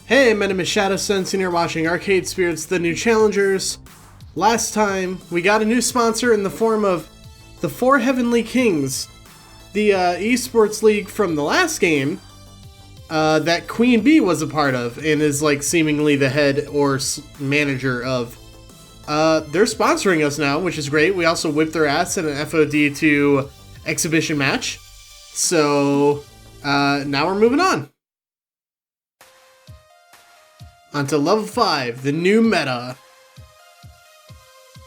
Hey, my name is Shadowsense and you're watching Arcade Spirits, the new challengers. Last time, we got a new sponsor in the form of the Four Heavenly Kings, the esports league from the last game that Queen Bee was a part of and is like seemingly the head or manager of. They're sponsoring us now, which is great. We also whipped their ass in an FOD2 exhibition match. So, now we're moving on. Onto level 5, the new meta.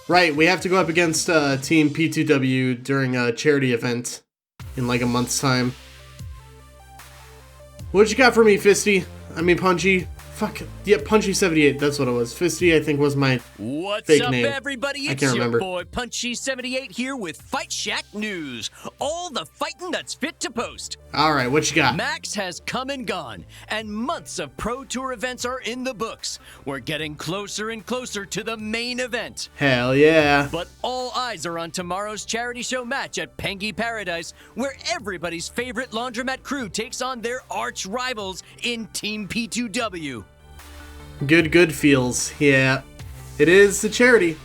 Right, we have to go up against Team P2W during a charity event in like a month's time. What you got for me, Fisty? I mean, Punchy. Fuck. Yeah, Punchy78, that's what it was. Fisty, I think, was my fake name. What's up, everybody? It's your boy, Punchy78 here with Fight Shack News. All the fighting that's fit to post. Alright, what you got? Max has come and gone, and months of Pro Tour events are in the books. We're getting closer and closer to the main event. Hell yeah. But all eyes are on tomorrow's charity show match at Pengy Paradise, where everybody's favorite laundromat crew takes on their arch rivals in Team P2W. Good feels. Yeah. It is the charity.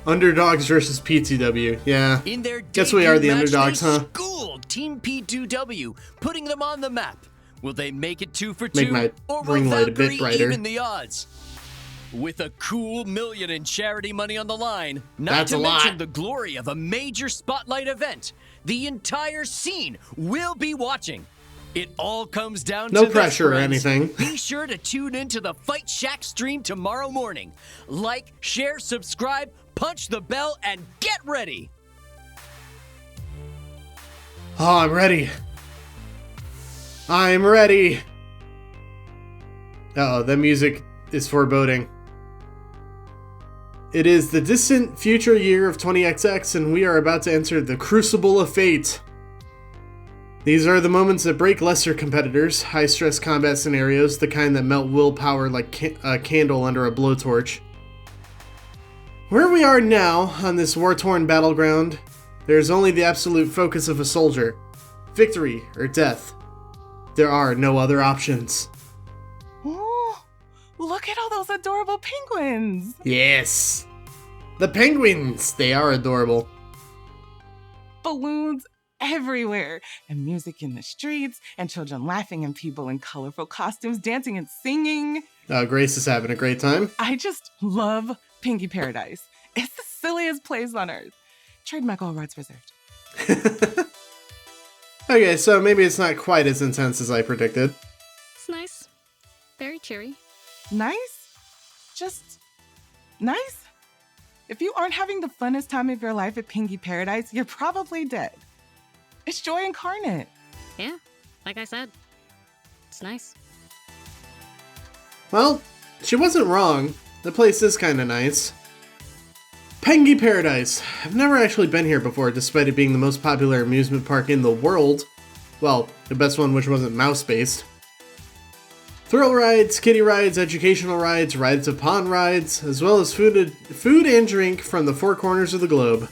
Underdogs versus P2W. Yeah. In their guess we are the match, underdogs, huh? Schooled Team P2W, putting them on the map. Will they make it 2 for 2? Make my or will ring light a Valkyrie bit brighter. even the odds? With a cool $1 million in charity money on the line, not That's to a mention lot. the glory of a major spotlight event, the entire scene will be watching. It all comes down no to pressure or this, friends. anything. Be sure to tune into the Fight Shack stream tomorrow morning. Like, share, subscribe, punch the bell, and get ready. Oh, I'm ready. I'm ready. Uh-oh, that music is foreboding. It is the distant future year of 20XX, and we are about to enter the Crucible of Fate. These are the moments that break lesser competitors, high-stress combat scenarios, the kind that melt willpower like a candle under a blowtorch. Where we are now, on this war-torn battleground, there is only the absolute focus of a soldier. Victory or death. There are no other options. Oh, look at all those adorable penguins! Yes! The penguins! They are adorable. Balloons everywhere, and music in the streets, and children laughing, and people in colorful costumes dancing and singing. Grace is having a great time. I just love Pengy Paradise. It's the silliest place on earth. Trademark all rights reserved. Okay, so maybe it's not quite as intense as I predicted. It's nice. Very cheery. Nice? Just nice? If you aren't having the funnest time of your life at Pengy Paradise, you're probably dead. It's joy incarnate. Yeah, like I said, it's nice. Well, she wasn't wrong. The place is kinda nice. Pengy Paradise. I've never actually been here before, despite it being the most popular amusement park in the world. Well, the best one which wasn't mouse-based. Thrill rides, kiddie rides, educational rides, rides of pond rides, as well as food and drink from the four corners of the globe.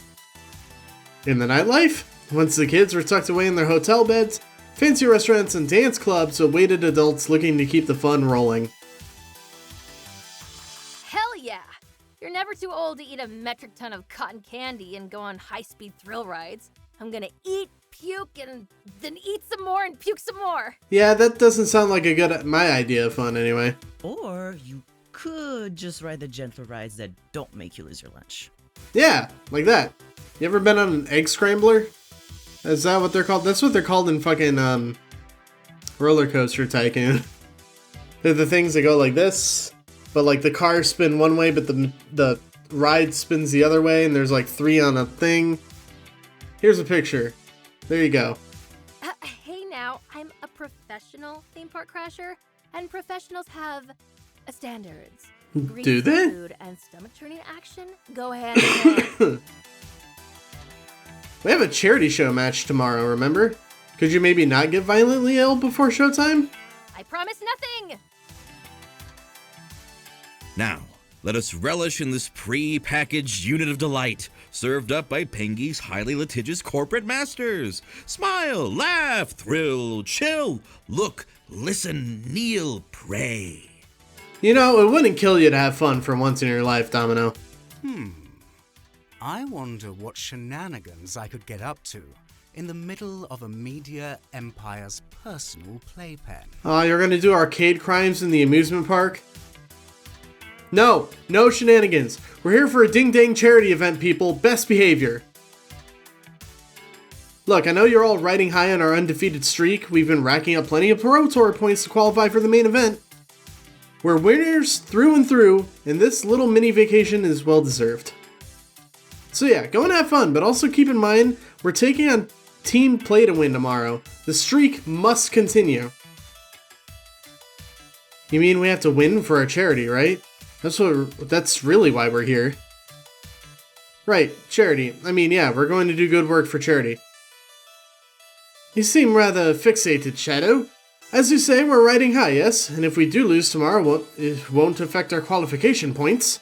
In the nightlife, once the kids were tucked away in their hotel beds, fancy restaurants and dance clubs awaited adults looking to keep the fun rolling. Hell yeah! You're never too old to eat a metric ton of cotton candy and go on high-speed thrill rides. I'm gonna eat, puke, and then eat some more and puke some more. Yeah, that doesn't sound like my idea of fun anyway. Or you could just ride the gentler rides that don't make you lose your lunch. Yeah, like that. You ever been on an egg scrambler? Is that what they're called? That's what they're called in fucking Roller Coaster Tycoon. They're the things that go like this, but like the cars spin one way, but the ride spins the other way, and there's like 3 on a thing. Here's a picture. There you go. Hey now, I'm a professional theme park crasher, and professionals have standards. Do they? Food and stomach-churning action go hand in hand. We have a charity show match tomorrow, remember? Could you maybe not get violently ill before showtime? I promise nothing! Now, let us relish in this pre-packaged unit of delight, served up by Pengy's highly litigious corporate masters. Smile, laugh, thrill, chill, look, listen, kneel, pray. You know, it wouldn't kill you to have fun for once in your life, Domino. I wonder what shenanigans I could get up to in the middle of a media empire's personal playpen. Oh, you're gonna do arcade crimes in the amusement park? No, no shenanigans. We're here for a ding-dang charity event, people. Best behavior. Look, I know you're all riding high on our undefeated streak. We've been racking up plenty of Pro Tour points to qualify for the main event. We're winners through and through, and this little mini vacation is well deserved. So yeah, go and have fun, but also keep in mind, we're taking on Team Play to win tomorrow. The streak must continue. You mean we have to win for our charity, right? That's really why we're here. Right, charity. I mean, yeah, we're going to do good work for charity. You seem rather fixated, Shadow. As you say, we're riding high, yes? And if we do lose tomorrow, it won't affect our qualification points.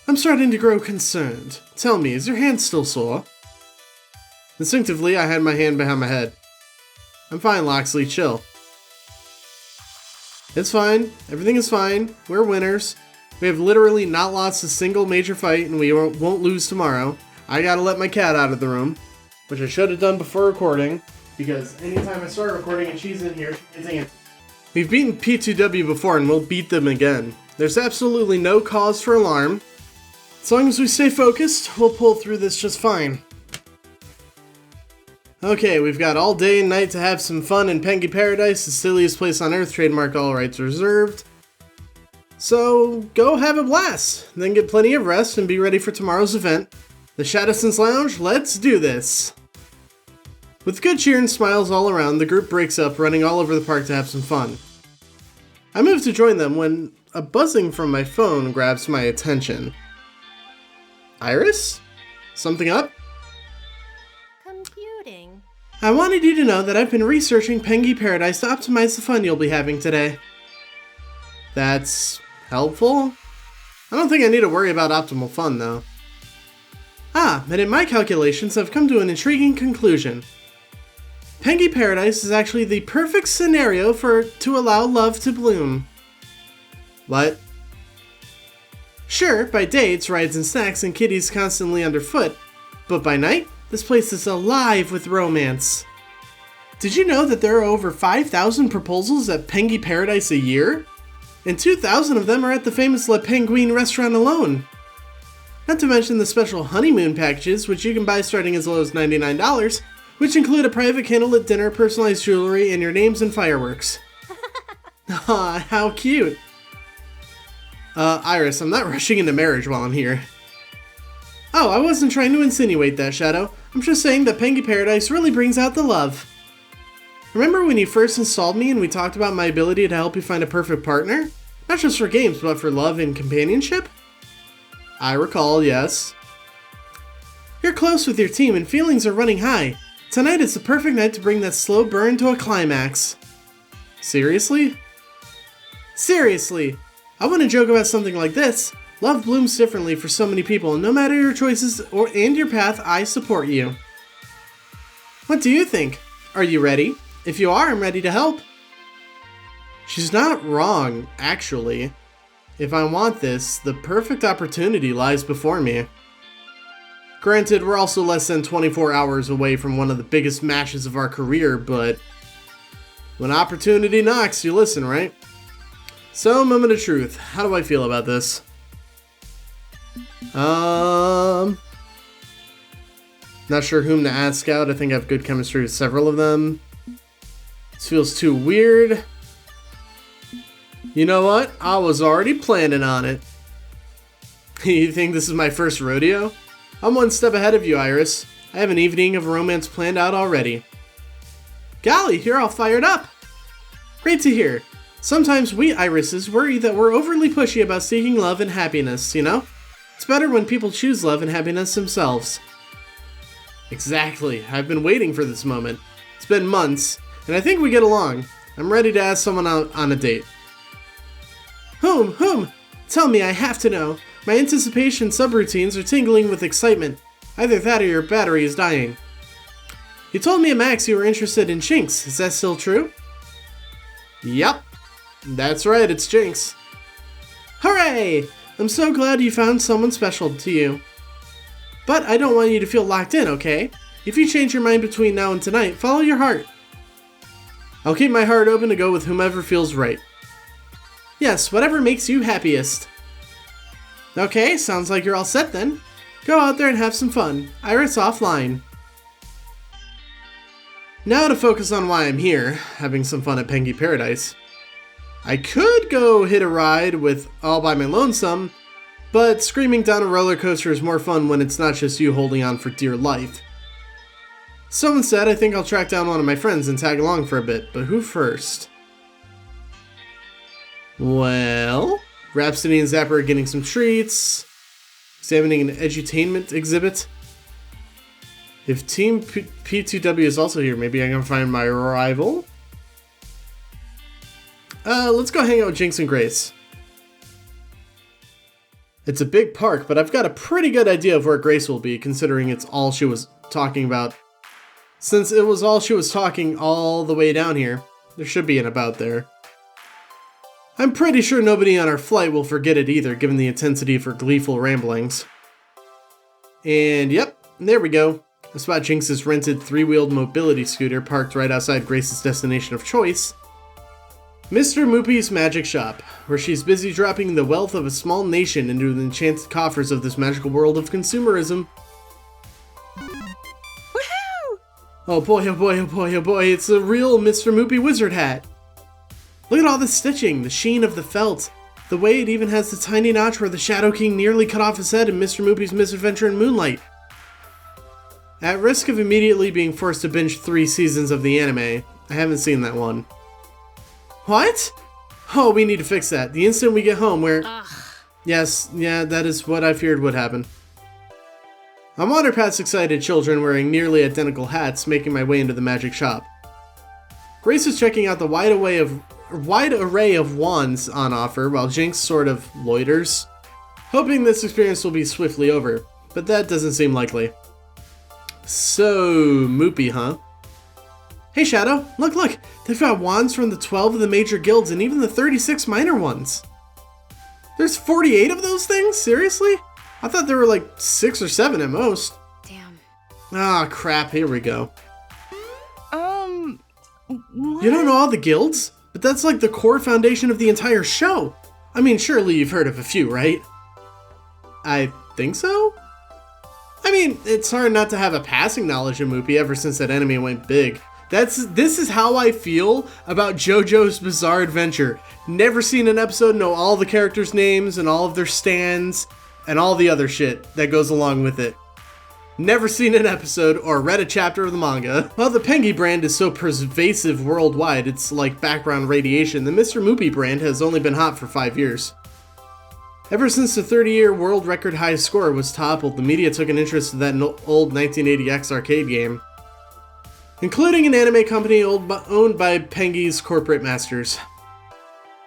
I'm starting to grow concerned. Tell me, is your hand still sore? Instinctively, I had my hand behind my head. I'm fine, Loxley, chill. It's fine. Everything is fine. We're winners. We have literally not lost a single major fight, and we won't lose tomorrow. I gotta let my cat out of the room, which I should have done before recording, because anytime I start recording and she's in here, she gets antsy. We've beaten P2W before, and we'll beat them again. There's absolutely no cause for alarm. As long as we stay focused, we'll pull through this just fine. Okay, we've got all day and night to have some fun in Pengy Paradise, the silliest place on Earth, trademark all rights reserved. So, go have a blast, then get plenty of rest and be ready for tomorrow's event. The Shadowsense Lounge, let's do this! With good cheer and smiles all around, the group breaks up, running all over the park to have some fun. I move to join them when a buzzing from my phone grabs my attention. Iris? Something up? Computing. I wanted you to know that I've been researching Pengy Paradise to optimize the fun you'll be having today. That's helpful? I don't think I need to worry about optimal fun, though. Ah, and in my calculations, I've come to an intriguing conclusion. Pengy Paradise is actually the perfect scenario to allow love to bloom. What? Sure, by day it's rides and snacks and kitties constantly underfoot, but by night, this place is alive with romance. Did you know that there are over 5,000 proposals at Pengy Paradise a year? And 2,000 of them are at the famous Le Penguin restaurant alone. Not to mention the special honeymoon packages, which you can buy starting as low as $99, which include a private candlelit dinner, personalized jewelry, and your names and fireworks. Aw, how cute. Iris, I'm not rushing into marriage while I'm here. Oh, I wasn't trying to insinuate that, Shadow. I'm just saying that Pengy Paradise really brings out the love. Remember when you first installed me and we talked about my ability to help you find a perfect partner? Not just for games, but for love and companionship? I recall, yes. You're close with your team and feelings are running high. Tonight is the perfect night to bring that slow burn to a climax. Seriously? Seriously! I wouldn't joke about something like this. Love blooms differently for so many people, and no matter your choices and your path, I support you. What do you think? Are you ready? If you are, I'm ready to help. She's not wrong, actually. If I want this, the perfect opportunity lies before me. Granted, we're also less than 24 hours away from one of the biggest matches of our career, but when opportunity knocks, you listen, right? So, moment of truth. How do I feel about this? Not sure whom to ask out. I think I have good chemistry with several of them. This feels too weird. You know what? I was already planning on it. You think this is my first rodeo? I'm one step ahead of you, Iris. I have an evening of romance planned out already. Golly, you're all fired up! Great to hear. Sometimes we Irises worry that we're overly pushy about seeking love and happiness, you know? It's better when people choose love and happiness themselves. Exactly. I've been waiting for this moment. It's been months, and I think we get along. I'm ready to ask someone out on a date. Whom? Tell me, I have to know. My anticipation subroutines are tingling with excitement. Either that or your battery is dying. You told me at Max you were interested in Jinx. Is that still true? Yep. That's right, it's Jinx. Hooray! I'm so glad you found someone special to you. But I don't want you to feel locked in, okay? If you change your mind between now and tonight, follow your heart. I'll keep my heart open to go with whomever feels right. Yes, whatever makes you happiest. Okay, sounds like you're all set then. Go out there and have some fun. Iris offline. Now to focus on why I'm here, having some fun at Pengy Paradise. I could go hit a ride with All by My Lonesome, but screaming down a roller coaster is more fun when it's not just you holding on for dear life. So instead, I think I'll track down one of my friends and tag along for a bit, but who first? Well, Rhapsody and Zapper are getting some treats, examining an edutainment exhibit. If Team P2W is also here, maybe I can find my rival? Let's go hang out with Jinx and Grace. It's a big park, but I've got a pretty good idea of where Grace will be, considering it's all she was talking about. Since it was all she was talking all the way down here, there should be an about there. I'm pretty sure nobody on our flight will forget it either, given the intensity of her gleeful ramblings. And yep, there we go. I spot Jinx's rented three-wheeled mobility scooter parked right outside Grace's destination of choice, Mr. Moopy's Magic Shop, where she's busy dropping the wealth of a small nation into the enchanted coffers of this magical world of consumerism. Woohoo! Oh boy, oh boy, oh boy, oh boy, it's a real Mr. Moopy wizard hat! Look at all the stitching, the sheen of the felt, the way it even has the tiny notch where the Shadow King nearly cut off his head in Mr. Moopy's Misadventure in Moonlight. At risk of immediately being forced to binge 3 seasons of the anime, I haven't seen that one. What? Oh, we need to fix that. The instant we get home, Yes, yeah, that is what I feared would happen. I'm wander past excited children wearing nearly identical hats, making my way into the magic shop. Grace is checking out the wide array of wands on offer, while Jinx sort of loiters, hoping this experience will be swiftly over, but that doesn't seem likely. So, Moopy, huh? Hey Shadow, look! They've got wands from the 12 of the major guilds and even the 36 minor ones. There's 48 of those things? Seriously? I thought there were like 6 or 7 at most. Damn. Ah, crap, here we go. What? You don't know all the guilds? But that's like the core foundation of the entire show. I mean, surely you've heard of a few, right? I think so? I mean, it's hard not to have a passing knowledge of Moopy ever since that anime went big. This is how I feel about JoJo's Bizarre Adventure. Never seen an episode, know all the characters' names and all of their stands and all the other shit that goes along with it. Never seen an episode or read a chapter of the manga. While the Pengy brand is so pervasive worldwide, it's like background radiation, the Mr. Moopy brand has only been hot for 5 years. Ever since the 30-year world record high score was toppled, the media took an interest in that old 1980X arcade game, including an anime company owned by Pengy's corporate masters.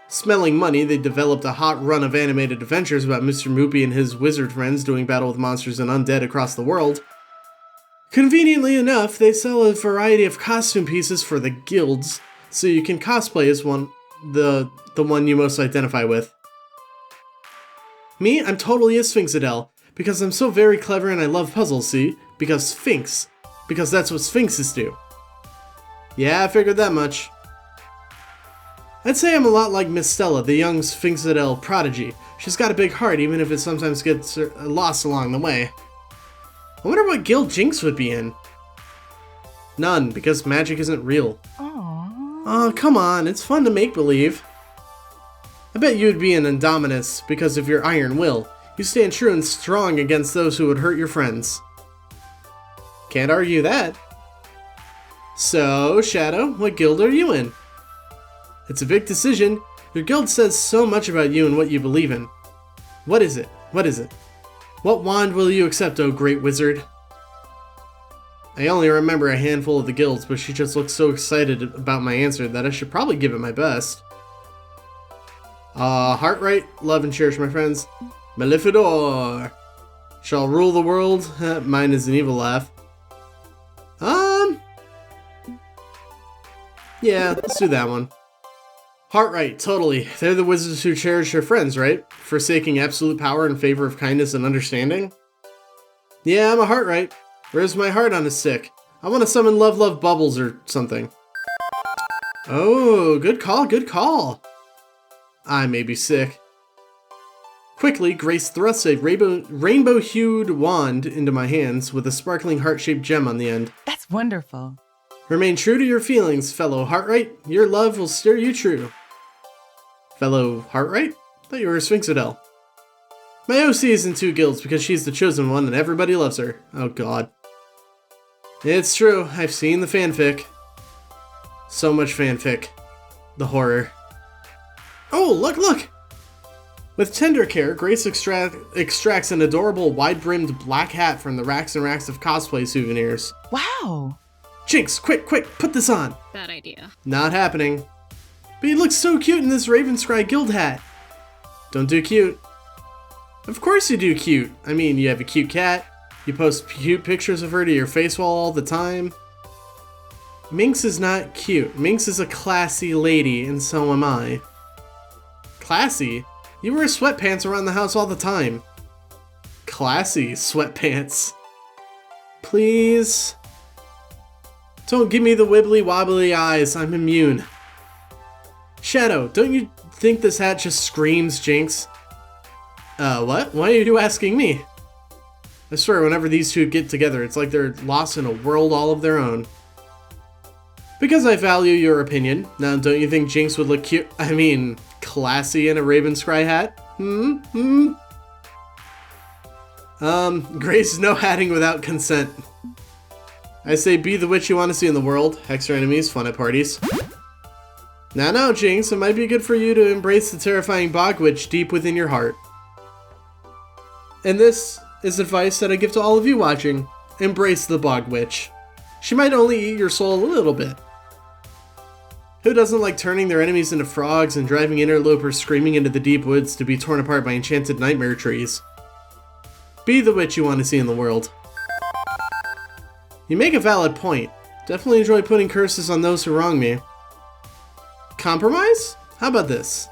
Smelling money, they developed a hot run of animated adventures about Mr. Moopy and his wizard friends doing battle with monsters and undead across the world. Conveniently enough, they sell a variety of costume pieces for the guilds, so you can cosplay as the one you most identify with. Me, I'm totally a Sphinxidel, because I'm so very clever and I love puzzles, see? Because Sphinx. Because that's what Sphinxes do. Yeah, I figured that much. I'd say I'm a lot like Miss Stella, the young Sphinxidel prodigy. She's got a big heart, even if it sometimes gets lost along the way. I wonder what guild Jinx would be in. None, because magic isn't real. Aww. Oh, come on, it's fun to make believe. I bet you'd be an Indominus because of your iron will. You stand true and strong against those who would hurt your friends. Can't argue that. So, Shadow, what guild are you in? It's a big decision. Your guild says so much about you and what you believe in. What is it? What is it? What wand will you accept, oh great wizard? I only remember a handful of the guilds, but she just looked so excited about my answer that I should probably give it my best. Heart right, love and cherish my friends. Maleficador shall rule the world. Mine is an evil laugh. Yeah, let's do that one. Heart right, totally. They're the wizards who cherish their friends, right? Forsaking absolute power in favor of kindness and understanding? Yeah, I'm a heart right. Where's my heart on a stick? I want to summon Love Love Bubbles or something. Oh, good call, good call. I may be sick. Quickly, Grace thrusts a rainbow-hued wand into my hands with a sparkling heart-shaped gem on the end. That's wonderful. Remain true to your feelings, fellow Heartright. Your love will steer you true. Fellow Heartright? Thought you were a Sphinxodel. My OC is in 2 guilds because she's the chosen one and everybody loves her. Oh god. It's true, I've seen the fanfic. So much fanfic. The horror. Oh, look, look! With tender care, Grace extracts an adorable wide-brimmed black hat from the racks and racks of cosplay souvenirs. Wow! Jinx, quick, put this on! Bad idea. Not happening. But he looks so cute in this Ravenscry guild hat. Don't do cute. Of course you do cute. I mean, you have a cute cat, you post cute pictures of her to your face wall all the time. Minx is not cute. Minx is a classy lady, and so am I. Classy? You wear sweatpants around the house all the time. Classy sweatpants. Please? Don't give me the wibbly wobbly eyes, I'm immune. Shadow, don't you think this hat just screams Jinx? What? Why are you asking me? I swear, whenever these two get together, it's like they're lost in a world all of their own. Because I value your opinion. Now, don't you think Jinx would look cute? I mean, classy in a Ravenscry hat? Grace, no hatting without consent. I say be the witch you want to see in the world. Hex your enemies, fun at parties. Now, Jinx, it might be good for you to embrace the terrifying bog witch deep within your heart. And this is advice that I give to all of you watching. Embrace the bog witch. She might only eat your soul a little bit. Who doesn't like turning their enemies into frogs and driving interlopers screaming into the deep woods to be torn apart by enchanted nightmare trees? Be the witch you want to see in the world. You make a valid point. Definitely enjoy putting curses on those who wrong me. Compromise? How about this?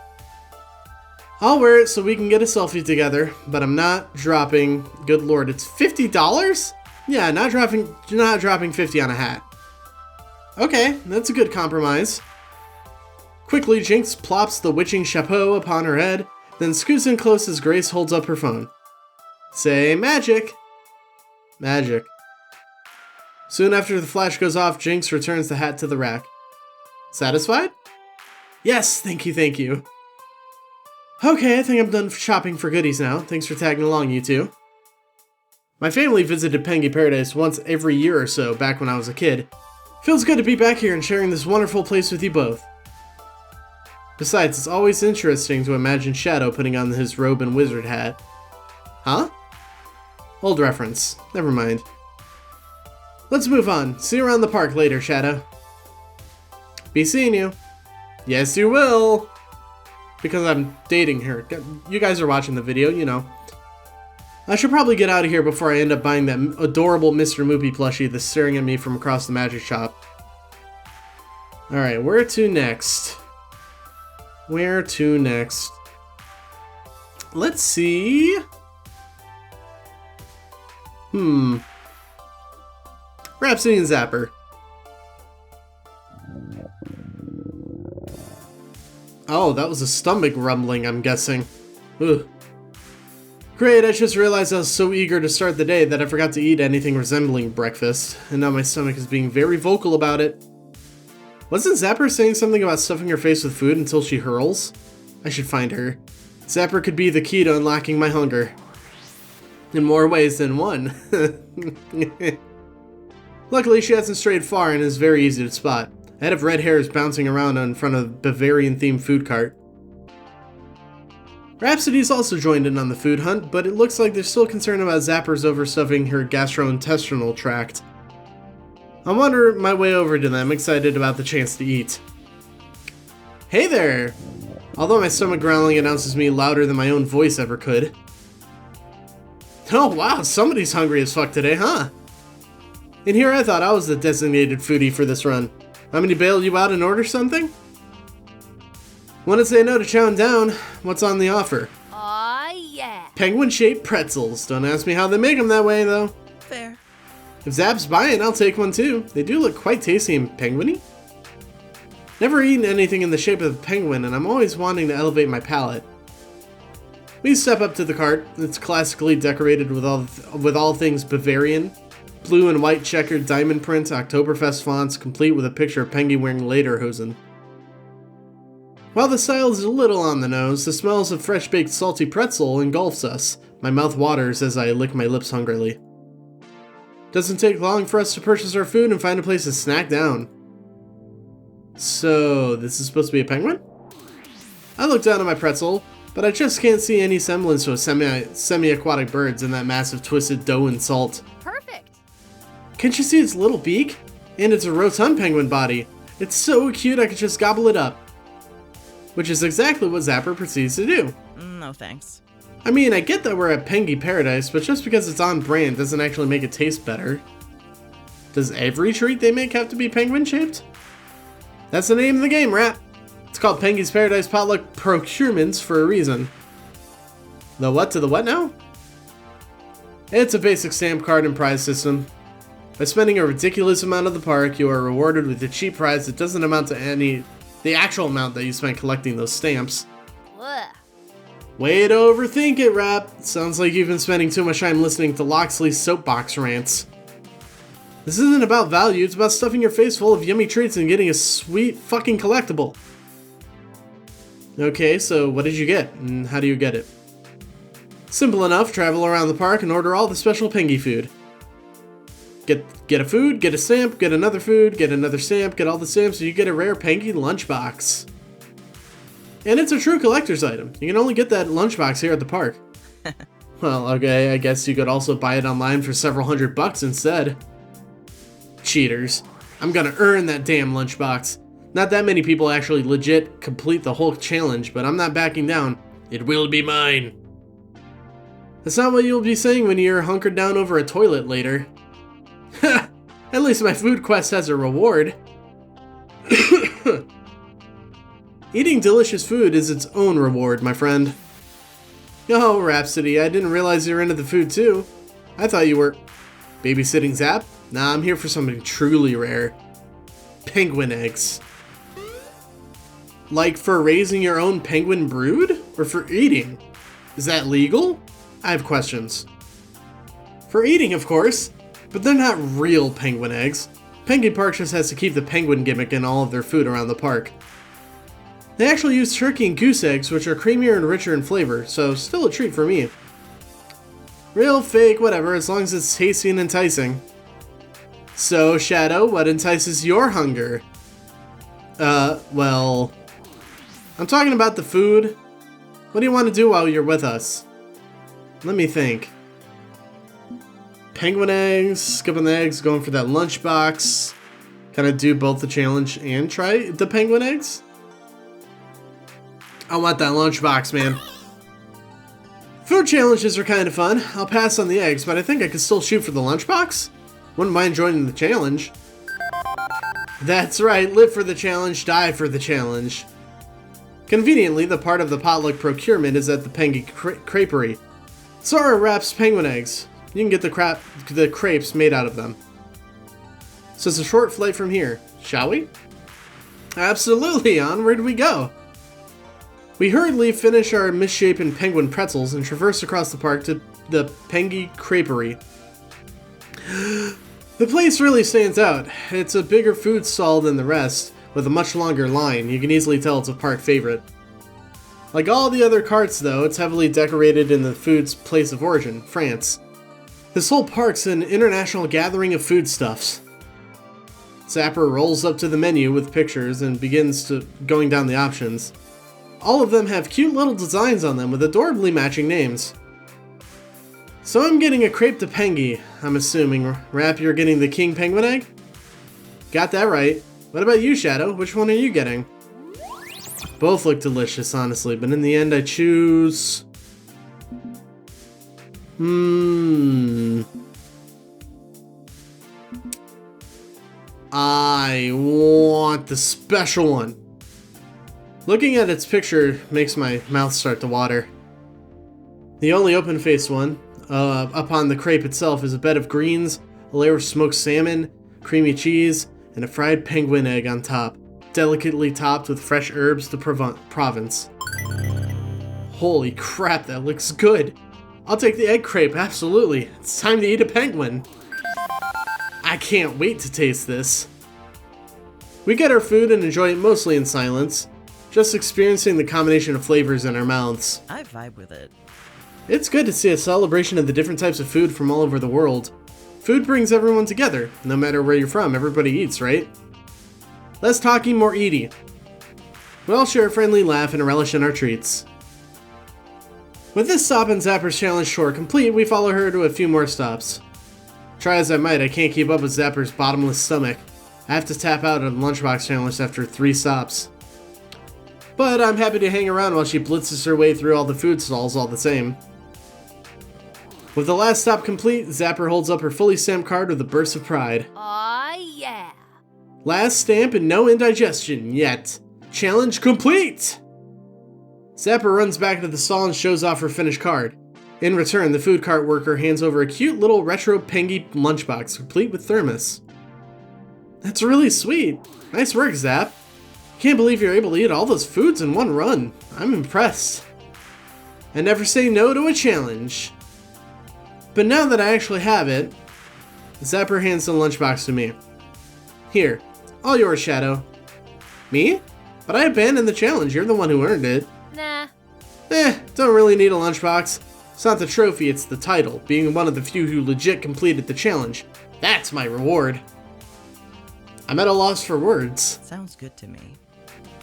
I'll wear it so we can get a selfie together, but I'm not dropping, good lord, it's $50? Yeah, not dropping 50 on a hat. Okay, that's a good compromise. Quickly, Jinx plops the witching chapeau upon her head, then scoots in close as Grace holds up her phone. Say magic. Magic. Soon after the flash goes off, Jinx returns the hat to the rack. Satisfied? Yes, thank you, thank you. Okay, I think I'm done shopping for goodies now. Thanks for tagging along, you two. My family visited Pengy Paradise once every year or so back when I was a kid. Feels good to be back here and sharing this wonderful place with you both. Besides, it's always interesting to imagine Shadow putting on his robe and wizard hat. Huh? Old reference. Never mind. Let's move on. See you around the park later, Shadow. Be seeing you. Yes, you will. Because I'm dating her. You guys are watching the video, you know. I should probably get out of here before I end up buying that adorable Mr. Moopy plushie that's staring at me from across the magic shop. Alright, where to next? Where to next? Let's see. Rhapsody and Zapper. Oh, that was a stomach rumbling, I'm guessing. Ugh. Great, I just realized I was so eager to start the day that I forgot to eat anything resembling breakfast, and now my stomach is being very vocal about it. Wasn't Zapper saying something about stuffing her face with food until she hurls? I should find her. Zapper could be the key to unlocking my hunger. In more ways than one. Luckily, she hasn't strayed far and is very easy to spot. A head of red hair is bouncing around in front of a Bavarian-themed food cart. Rhapsody's also joined in on the food hunt, but it looks like they're still concerned about Zapper's overstuffing her gastrointestinal tract. I wander my way over to them, excited about the chance to eat. Hey there! Although my stomach growling announces me louder than my own voice ever could. Oh wow, somebody's hungry as fuck today, huh? And here I thought I was the designated foodie for this run. Want me to bail you out and order something? Want to say no to chowing down? What's on the offer? Aw, yeah. Penguin-shaped pretzels. Don't ask me how they make them that way, though. Fair. If Zap's buying, I'll take one too. They do look quite tasty and penguiny. Never eaten anything in the shape of a penguin, and I'm always wanting to elevate my palate. We step up to the cart. It's classically decorated with all things Bavarian. Blue and white checkered diamond print Oktoberfest fonts, complete with a picture of Pengy wearing lederhosen. While the style is a little on the nose, the smells of fresh-baked salty pretzel engulfs us. My mouth waters as I lick my lips hungrily. Doesn't take long for us to purchase our food and find a place to snack down. So, this is supposed to be a penguin? I look down at my pretzel, but I just can't see any semblance to a semi-aquatic birds in that massive twisted dough and salt. Perfect. Can't you see its little beak? And it's a rotund penguin body. It's so cute I could just gobble it up. Which is exactly what Zapper proceeds to do. No thanks. I mean, I get that we're at Pengy Paradise, but just because it's on brand doesn't actually make it taste better. Does every treat they make have to be penguin-shaped? That's the name of the game, Rat. It's called Pengy's Paradise Potluck Procurements for a reason. The what to the what now? It's a basic stamp card and prize system. By spending a ridiculous amount of the park, you are rewarded with a cheap prize that doesn't amount to the actual amount that you spent collecting those stamps. Ugh. Way to overthink it, Rap. Sounds like you've been spending too much time listening to Loxley's soapbox rants. This isn't about value, it's about stuffing your face full of yummy treats and getting a sweet fucking collectible. Okay, so what did you get, and how do you get it? Simple enough, travel around the park and order all the special Pengy food. Get a food, get a stamp, get another food, get another stamp, get all the stamps, and you get a rare Pengy lunchbox. And it's a true collector's item. You can only get that lunchbox here at the park. Well, okay, I guess you could also buy it online for several $100 instead. Cheaters. I'm gonna earn that damn lunchbox. Not that many people actually legit complete the whole challenge, but I'm not backing down. It will be mine. That's not what you'll be saying when you're hunkered down over a toilet later. Ha! At least my food quest has a reward. Eating delicious food is its own reward, my friend. Oh, Rhapsody, I didn't realize you were into the food too. I thought you were... babysitting Zap? Nah, I'm here for something truly rare. Penguin eggs. Like for raising your own penguin brood? Or for eating? Is that legal? I have questions. For eating, of course, but they're not real penguin eggs. Penguin Park just has to keep the penguin gimmick in all of their food around the park. They actually use turkey and goose eggs, which are creamier and richer in flavor, so still a treat for me. Real, fake, whatever, as long as it's tasty and enticing. So, Shadow, what entices your hunger? Well... I'm talking about the food. What do you want to do while you're with us? Let me think. Penguin eggs, skipping the eggs, going for that lunchbox. Can I do both the challenge and try the penguin eggs? I want that lunchbox, man. Food challenges are kind of fun. I'll pass on the eggs, but I think I could still shoot for the lunchbox. Wouldn't mind joining the challenge. That's right, live for the challenge, die for the challenge. Conveniently, the part of the potluck procurement is at the Pengy Creperie. So are Rap's penguin eggs. You can get the crepes made out of them. So it's a short flight from here, shall we? Absolutely, onward we go. We hurriedly finish our misshapen penguin pretzels and traverse across the park to the Pengy Creperie. The place really stands out. It's a bigger food stall than the rest, with a much longer line. You can easily tell it's a park favorite. Like all the other carts though, it's heavily decorated in the food's place of origin, France. This whole park's an international gathering of foodstuffs. Zapper rolls up to the menu with pictures and begins going down the options. All of them have cute little designs on them with adorably matching names. So I'm getting a crepe de Pengy, I'm assuming. Rap, you're getting the king penguin egg? Got that right. What about you, Shadow? Which one are you getting? Both look delicious, honestly, but in the end I choose... I want the special one. Looking at its picture makes my mouth start to water. The only open-faced one, up on the crepe itself, is a bed of greens, a layer of smoked salmon, creamy cheese, and a fried penguin egg on top, delicately topped with fresh herbs to Provence. Holy crap, that looks good! I'll take the egg crepe, absolutely. It's time to eat a penguin. I can't wait to taste this. We get our food and enjoy it mostly in silence, just experiencing the combination of flavors in our mouths. I vibe with it. It's good to see a celebration of the different types of food from all over the world. Food brings everyone together. No matter where you're from, everybody eats, right? Less talking, more eating. We all share a friendly laugh and a relish in our treats. With this stop and Zapper's challenge chore complete, we follow her to a few more stops. Try as I might, I can't keep up with Zapper's bottomless stomach. I have to tap out on the lunchbox challenge after 3 stops. But I'm happy to hang around while she blitzes her way through all the food stalls all the same. With the last stop complete, Zapper holds up her fully stamped card with a burst of pride. Aw, yeah. Last stamp and no indigestion yet. Challenge complete! Zapper runs back to the stall and shows off her finished card. In return, the food cart worker hands over a cute little retro Pengy lunchbox complete with thermos. That's really sweet. Nice work, Zap. Can't believe you're able to eat all those foods in one run. I'm impressed. And never say no to a challenge. But now that I actually have it, Zapper hands the lunchbox to me. Here, all yours, Shadow. Me? But I abandoned the challenge. You're the one who earned it. Nah. Don't really need a lunchbox. It's not the trophy, it's the title, being one of the few who legit completed the challenge. That's my reward. I'm at a loss for words. Sounds good to me.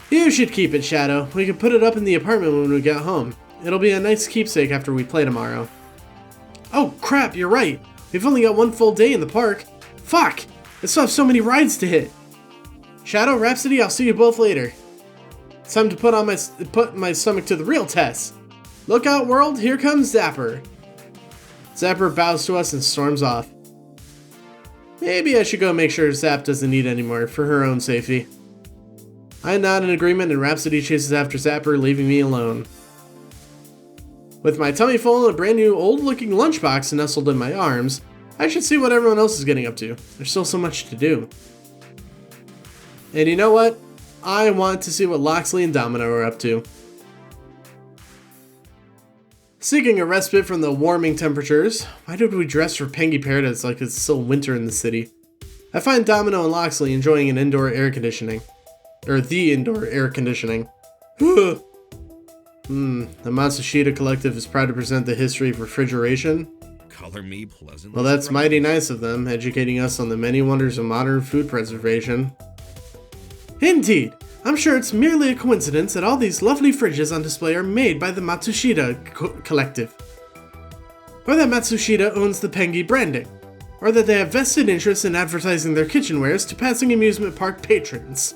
You should keep it, Shadow. We can put it up in the apartment when we get home. It'll be a nice keepsake after we play tomorrow. Oh crap, you're right. We've only got 1 full day in the park. Fuck! I still have so many rides to hit. Shadow, Rhapsody, I'll see you both later. It's time to put my stomach to the real test. Look out, world, here comes Zapper. Zapper bows to us and storms off. Maybe I should go make sure Zap doesn't eat anymore for her own safety. I nod in agreement and Rhapsody chases after Zapper, leaving me alone. With my tummy full and a brand new old-looking lunchbox nestled in my arms, I should see what everyone else is getting up to. There's still so much to do. And you know what? I want to see what Loxley and Domino are up to. Seeking a respite from the warming temperatures, why did we dress for Pengy Paradise like it's still winter in the city? I find Domino and Loxley enjoying an indoor air conditioning. Or the indoor air conditioning. The Matsushita Collective is proud to present the history of refrigeration. Color me pleasant. Well, that's mighty nice of them, educating us on the many wonders of modern food preservation. Indeed! I'm sure it's merely a coincidence that all these lovely fridges on display are made by the Matsushita Collective. Or that Matsushita owns the Pengy branding. Or that they have vested interest in advertising their kitchenwares to passing amusement park patrons.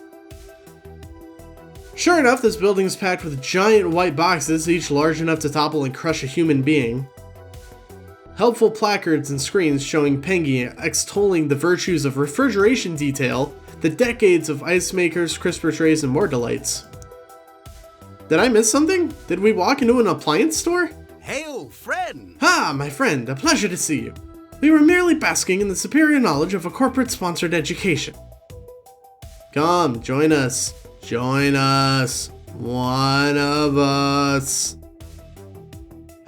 Sure enough, this building is packed with giant white boxes, each large enough to topple and crush a human being. Helpful placards and screens showing Pengy extolling the virtues of refrigeration detail, the decades of ice makers, crisper trays, and more delights. Did I miss something? Did we walk into an appliance store? Hail, friend! Ah, my friend, a pleasure to see you. We were merely basking in the superior knowledge of a corporate-sponsored education. Come, join us. Join us. One of us.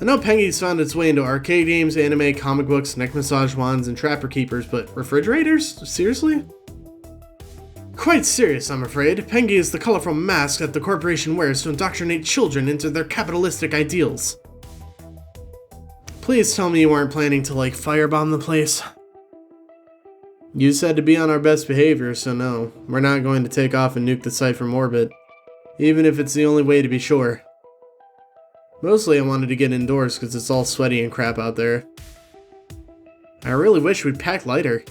I know Pengy's found its way into arcade games, anime, comic books, neck massage wands, and trapper keepers, but refrigerators? Seriously? Quite serious, I'm afraid. Pengy is the colorful mask that the corporation wears to indoctrinate children into their capitalistic ideals. Please tell me you aren't planning to, firebomb the place. You said to be on our best behavior, so no, we're not going to take off and nuke the site from orbit, even if it's the only way to be sure. Mostly I wanted to get indoors because it's all sweaty and crap out there. I really wish we'd pack lighter.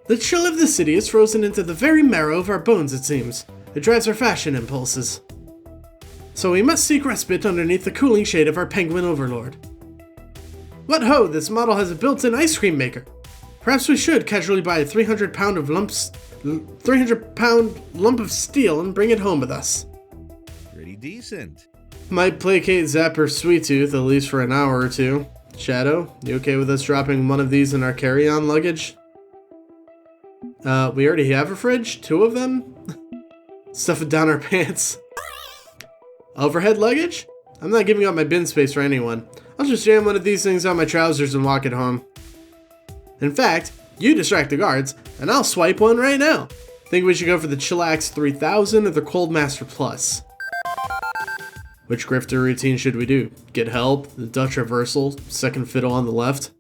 The chill of the city is frozen into the very marrow of our bones, it seems. It drives our fashion impulses. So we must seek respite underneath the cooling shade of our penguin overlord. What ho, this model has a built-in ice cream maker. Perhaps we should casually buy a 300-pound lump of steel and bring it home with us. decent. Might placate Zapper Sweet Tooth, at least for an hour or two. Shadow, you okay with us dropping one of these in our carry-on luggage? We already have a fridge? 2 of them? Stuff it down our pants. Overhead luggage? I'm not giving up my bin space for anyone. I'll just jam one of these things on my trousers and walk it home. In fact, you distract the guards, and I'll swipe one right now. Think we should go for the Chillax 3000 or the Cold Master Plus? Which grifter routine should we do? Get help, the Dutch reversal, second fiddle on the left?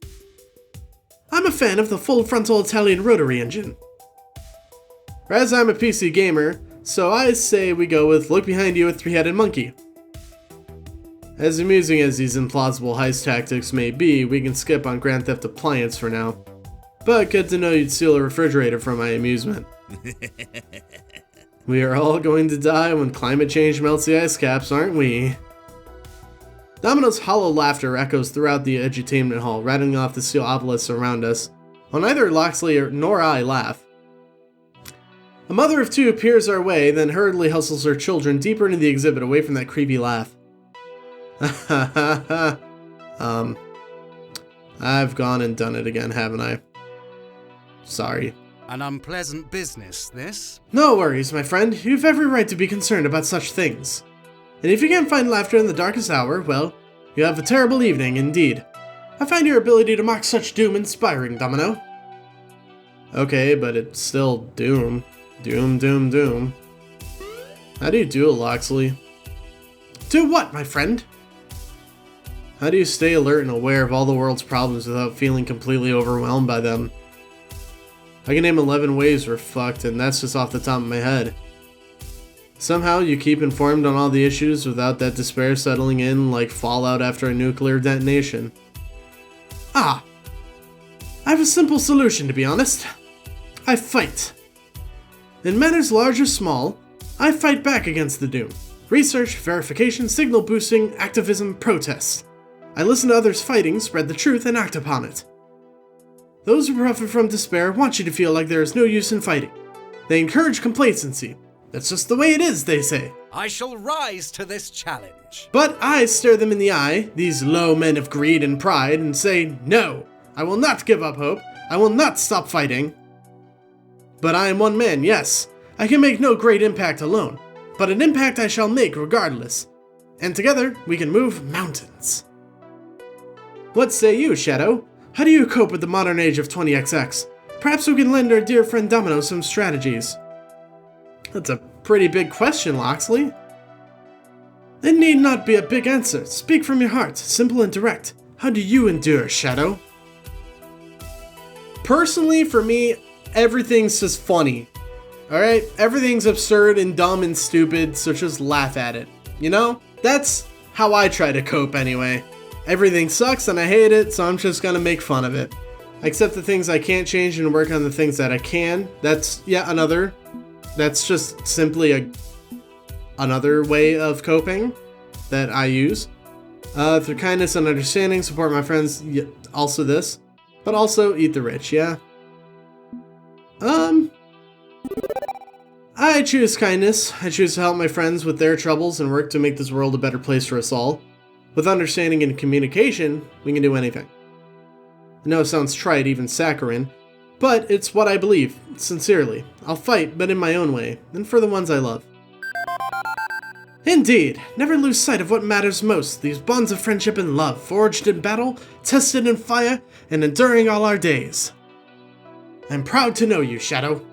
I'm a fan of the full frontal Italian rotary engine. Whereas I'm a PC gamer, so I say we go with look behind you, a 3-headed monkey. As amusing as these implausible heist tactics may be, we can skip on Grand Theft Appliance for now. But good to know you'd steal a refrigerator for my amusement. We are all going to die when climate change melts the ice caps, aren't we? Domino's hollow laughter echoes throughout the edutainment hall, rattling off the steel obelisks around us. While neither Loxley nor I laugh. A mother of 2 appears our way, then hurriedly hustles her children deeper into the exhibit away from that creepy laugh. I've gone and done it again, haven't I? Sorry. An unpleasant business, this. No worries, my friend. You've every right to be concerned about such things. And if you can't find laughter in the darkest hour, well, you have a terrible evening indeed. I find your ability to mock such doom inspiring, Domino. Okay, but it's still doom. Doom, doom, doom. How do you do it, Loxley? Do what, my friend? How do you stay alert and aware of all the world's problems without feeling completely overwhelmed by them? I can name 11 ways we're fucked, and that's just off the top of my head. Somehow you keep informed on all the issues without that despair settling in like fallout after a nuclear detonation. Ah! I have a simple solution, to be honest. I fight. In matters large or small, I fight back against the doom. Research, verification, signal boosting, activism, protest. I listen to others fighting, spread the truth, and act upon it. Those who profit from despair want you to feel like there is no use in fighting. They encourage complacency. That's just the way it is, they say. I shall rise to this challenge. But I stare them in the eye, these low men of greed and pride, and say, no, I will not give up hope. I will not stop fighting. But I am one man, yes. I can make no great impact alone, but an impact I shall make regardless. And together, we can move mountains. What say you, Shadow? How do you cope with the modern age of 20XX? Perhaps we can lend our dear friend Domino some strategies. That's a pretty big question, Loxley. It need not be a big answer. Speak from your heart, simple and direct. How do you endure, Shadow? Personally, for me, everything's just funny. Alright? Everything's absurd and dumb and stupid, so just laugh at it. You know? That's how I try to cope anyway. Everything sucks and I hate it, so I'm just gonna make fun of it. I accept the things I can't change and work on the things that I can. That's yet another. That's just simply another way of coping that I use. Through kindness and understanding, support my friends, also this. But also eat the rich, yeah? I choose kindness. I choose to help my friends with their troubles and work to make this world a better place for us all. With understanding and communication, we can do anything. I know it sounds trite, even saccharine, but it's what I believe, sincerely. I'll fight, but in my own way, and for the ones I love. Indeed, never lose sight of what matters most, these bonds of friendship and love, forged in battle, tested in fire, and enduring all our days. I'm proud to know you, Shadow.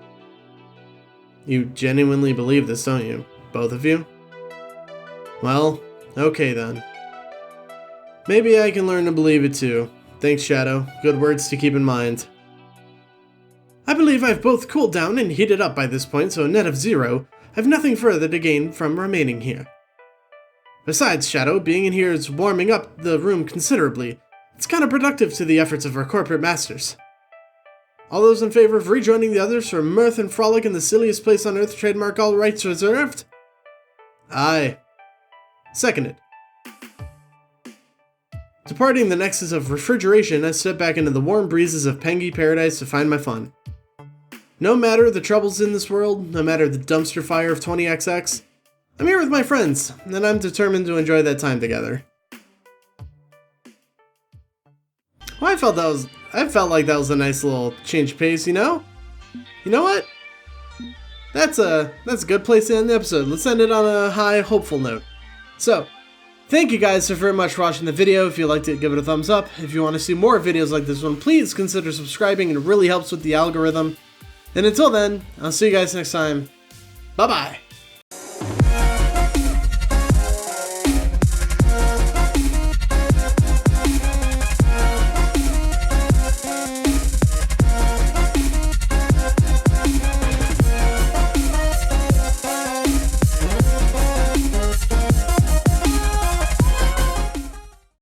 You genuinely believe this, don't you? Both of you? Well, okay then. Maybe I can learn to believe it too. Thanks, Shadow. Good words to keep in mind. I believe I've both cooled down and heated up by this point, so a net of 0, I've nothing further to gain from remaining here. Besides, Shadow, being in here is warming up the room considerably. It's counterproductive to the efforts of our corporate masters. All those in favor of rejoining the others for mirth and frolic in the silliest place on earth, trademark all rights reserved? Aye. Seconded. Departing the nexus of refrigeration, I step back into the warm breezes of Pengy Paradise to find my fun. No matter the troubles in this world, no matter the dumpster fire of 20XX, I'm here with my friends, and I'm determined to enjoy that time together. Well, I felt like that was a nice little change of pace, you know? You know what? That's a good place to end the episode. Let's end it on a high, hopeful note. So, thank you guys so very much for watching the video. If you liked it, give it a thumbs up. If you want to see more videos like this one, please consider subscribing. It really helps with the algorithm. And until then, I'll see you guys next time. Bye-bye.